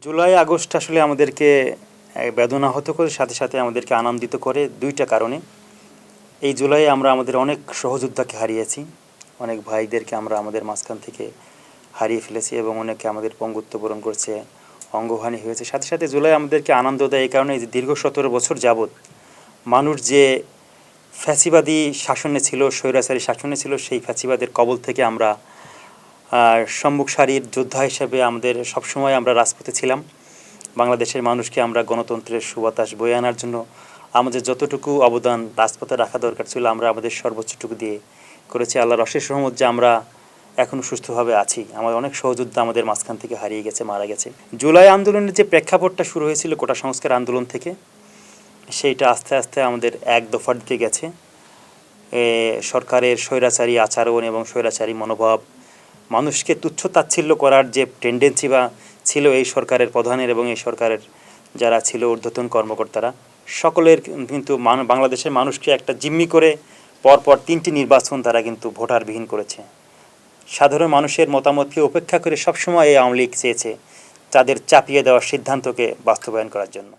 July August আসলে আমাদেরকে বেদনাহত করে, সাথে সাথে আমাদেরকে আনন্দিত করে দুইটা কারণে। এই জুলাই আমরা আমাদের অনেক সহযোদ্ধাকে হারিয়েছি, অনেক ভাইদেরকে আমরা আমাদের মাঝখান থেকে হারিয়ে ফেলেছি এবং অনেকে আমাদের পঙ্গুত্ব বরণ করছে, অঙ্গহানি হয়েছে। সাথে সাথে জুলাই আমাদেরকে আনন্দ দেয় এই কারণে যে দীর্ঘ 17 বছর যাবৎ মানুষ যে ফ্যাসিবাদী শাসনে ছিল, স্বৈরাচারী শাসনে ছিল, সেই ফ্যাসিবাদের কবল থেকে আমরা সম্মুখ সারির যোদ্ধা হিসেবে আমাদের সবসময় আমরা রাজপথে ছিলাম। বাংলাদেশের মানুষকে আমরা গণতন্ত্রের সুবাতাস বয়ে আনার জন্য আমাদের যতটুকু অবদান রাজপথে রাখা দরকার ছিল আমরা আমাদের সর্বোচ্চটুকু দিয়ে করেছি। আল্লাহর অশেষ রহমত যে আমরা এখনও সুস্থভাবে আছি। আমাদের অনেক সহযোদ্ধা আমাদের মাঝখান থেকে হারিয়ে গেছে, মারা গেছে। জুলাই আন্দোলনের যে প্রেক্ষাপটটা শুরু হয়েছিল কোটা সংস্কার আন্দোলন থেকে, সেইটা আস্তে আস্তে আমাদের এক দফার দিকে গেছে। সরকারের স্বৈরাচারী আচরণ এবং স্বৈরাচারী মনোভাব, মানুষকে তুচ্ছ তাচ্ছিল্য করার যে টেন্ডেন্সি বা ছিল এই সরকারের প্রধানের এবং এই সরকারের যারা ছিল ঊর্ধ্বতন কর্মকর্তারা, সকলের কিন্তু বাংলাদেশের মানুষকে একটা জিম্মি করে পরপর 3টি নির্বাচন তারা কিন্তু ভোটারবিহীন করেছে। সাধারণ মানুষের মতামতকে উপেক্ষা করে সবসময় এই আওয়ামী লীগ চেয়েছে তাদের চাপিয়ে দেওয়ার সিদ্ধান্তকে বাস্তবায়ন করার জন্য।